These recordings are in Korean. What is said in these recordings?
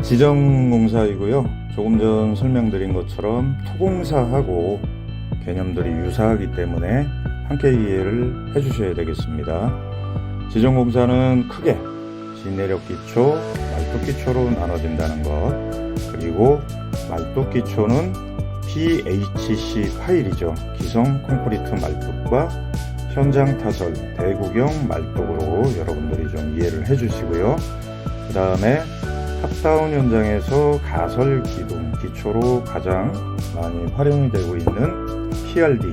지정공사이고요. 조금 전 설명드린 것처럼 토공사하고 개념들이 유사하기 때문에 함께 이해를 해주셔야 되겠습니다. 지정공사는 크게 지내력기초, 말뚝기초로 나눠진다는 것, 그리고 말뚝기초는 PHC 파일이죠. 기성 콘크리트 말뚝과 현장 타설, 대구경 말뚝으로 여러분들이 좀 이해를 해주시고요. 그 다음에 탑다운 현장에서 가설 기둥 기초로 가장 많이 활용이 되고 있는 PRD,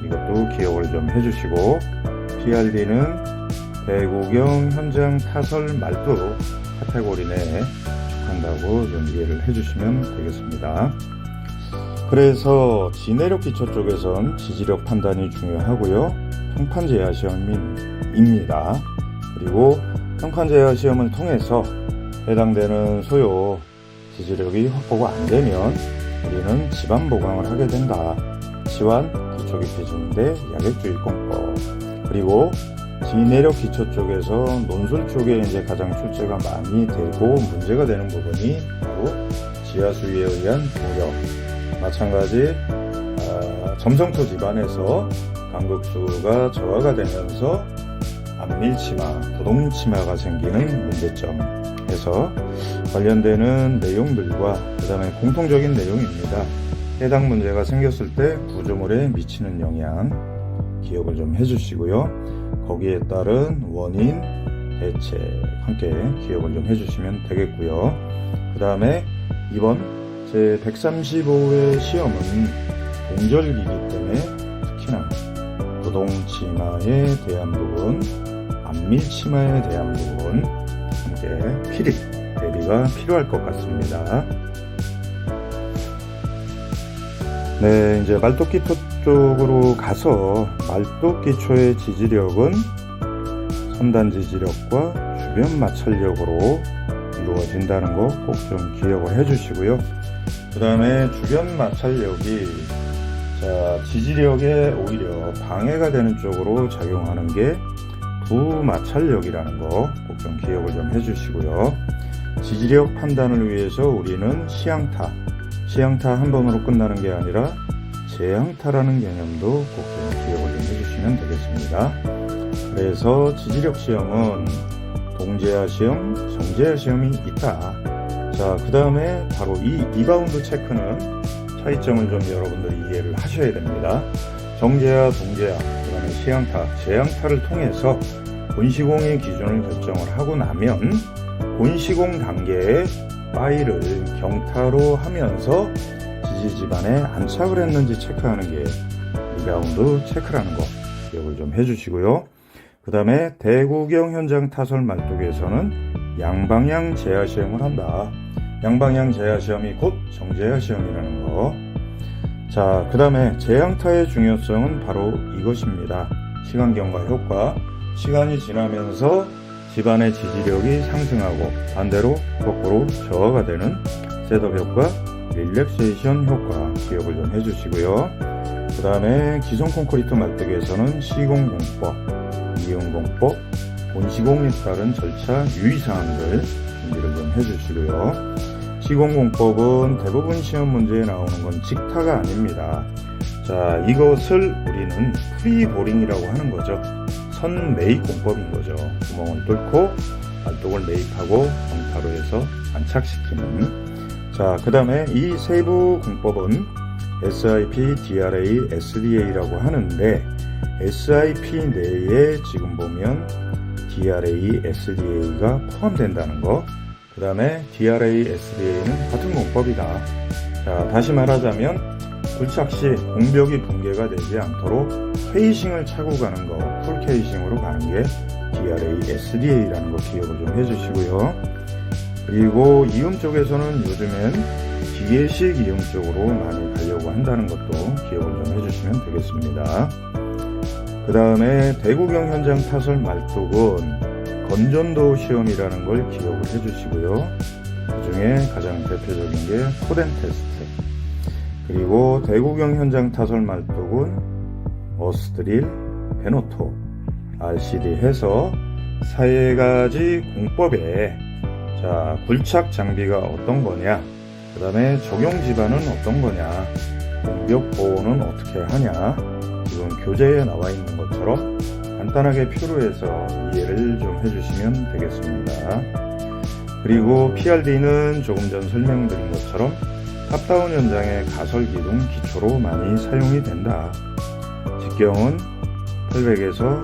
이것도 기억을 좀 해주시고, PRD는 대구경 현장 타설 말뚝 카테고리 내에 속한다고 좀 이해를 해주시면 되겠습니다. 그래서 지내력 기초 쪽에선 지지력 판단이 중요하고요. 평판 제하 시험입니다. 그리고 평판 제하 시험을 통해서 해당되는 소요 지지력이 확보가 안 되면 우리는 지반 보강을 하게 된다. 지완 기초 깊이 진대 약액주의공법. 그리고 지내력 기초 쪽에서 논술 쪽에 이제 가장 출제가 많이 되고 문제가 되는 부분이 바로 지하수위에 의한 도력. 마찬가지 점성토 집안에서 간극수가 저하가 되면서 안밀치마, 부동치마가 생기는 문제점에서 관련되는 내용들과 그 다음에 공통적인 내용입니다. 해당 문제가 생겼을 때 구조물에 미치는 영향 기억을 좀 해주시고요. 거기에 따른 원인, 대책 함께 기억을 좀 해주시면 되겠고요. 그 다음에 이번 제 135회 시험은 동절기이기 때문에 특히나 부동치마에 대한 부분, 안밀치마에 대한 부분 함께 필히 대비가 필요할 것 같습니다. 네, 이제 말뚝기초 쪽으로 가서 말뚝기초의 지지력은 선단 지지력과 주변 마찰력으로 이루어진다는 거 꼭 좀 기억을 해주시고요. 그 다음에 주변 마찰력이 지지력에 오히려 방해가 되는 쪽으로 작용하는 게 부마찰력이라는 거 꼭 좀 기억을 좀 해주시고요. 지지력 판단을 위해서 우리는 시향타 한 번으로 끝나는 게 아니라 재향타라는 개념도 꼭 좀 기억을 좀 해주시면 되겠습니다. 그래서 지지력 시험은 동제하 시험, 정제하 시험이 있다. 자, 그 다음에 바로 이 리바운드 체크는 차이점을 좀 여러분들이 이해를 하셔야 됩니다. 정제하, 동제하, 그 다음에 시향타, 재향타를 통해서 본시공의 기준을 결정을 하고 나면 본시공 단계에 파일을 경타로 하면서 지지집안에 안착을 했는지 체크하는 게 리바운드 체크라는 거 기억을 좀 해주시고요. 그 다음에 대구경 현장 타설 말뚝에서는 양방향 제하 시험을 한다. 양방향 제하 시험이 곧 정제하 시험이라는 거. 자, 그 다음에 재향타의 중요성은 바로 이것입니다. 시간경과 효과. 시간이 지나면서 집안의 지지력이 상승하고 반대로 거꾸로 저하가 되는 셋업 효과, 릴렉세이션 효과 기억을 좀 해주시고요. 그 다음에 기성 콘크리트 말뚝에서는 시공공법, 이용공법, 본시공에 따른 절차 유의사항들 준비를 좀 해주시고요. 시공공법은 대부분 시험 문제에 나오는 건 직타가 아닙니다. 자, 이것을 우리는 프리보링이라고 하는 거죠. 선 매입 공법인 거죠. 구멍을 뚫고 말뚝을 매입하고 경타로 해서 안착시키는. 자, 그 다음에 이 세부 공법은 SIP, DRA, SDA라고 하는데 SIP 내에 지금 보면 DRA, SDA가 포함된다는 거. 그 다음에 DRA, SDA는 같은 공법이다. 자, 다시 말하자면 불착 시 공벽이 붕괴가 되지 않도록 케이싱을 차고 가는 거, 풀 케이싱으로 가는 게 DRA, SDA라는 거 기억을 좀 해주시고요. 그리고 이음 쪽에서는 요즘엔 기계식 이음 쪽으로 많이 가려고 한다는 것도 기억을 좀 해주시면 되겠습니다. 그 다음에 대구경 현장 타설 말뚝은 건전도 시험이라는 걸 기억을 해주시고요. 그 중에 가장 대표적인 게 코덴 테스트. 그리고 대구경 현장 타설 말뚝은 어스드릴, 베노토, RCD 해서 4가지 공법에 자, 굴착 장비가 어떤 거냐, 그 다음에 적용 지반은 어떤 거냐, 공벽 보호는 어떻게 하냐, 지금 교재에 나와 있는 것처럼 간단하게 표로 해서 이해를 좀 해주시면 되겠습니다. 그리고 PRD는 조금 전 설명드린 것처럼 탑다운 현장의 가설 기둥 기초로 많이 사용이 된다. 직경은 800에서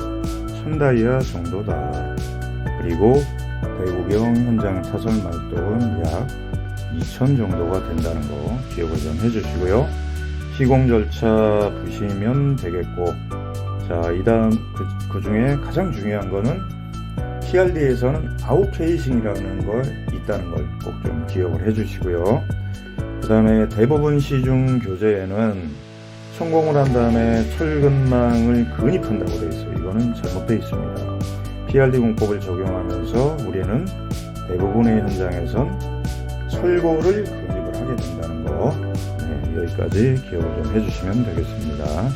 1000다이아 정도다. 그리고 대구경 현장 타설 말뚝은 약 2000 정도가 된다는 거 기억을 좀 해주시고요. 시공 절차 보시면 되겠고, 자, 이 다음 그 중에 가장 중요한 거는 PRD에서는 아웃케이싱이라는 걸 있다는 걸 꼭 좀 기억을 해주시고요. 그 다음에 대부분 시중 교재에는 성공을 한 다음에 철근망을 근입한다고 되어 있어요. 이거는 잘못되어 있습니다. PRD 공법을 적용하면서 우리는 대부분의 현장에선 철골을 근입을 하게 된다는 거, 여기까지 기억을 좀 해주시면 되겠습니다.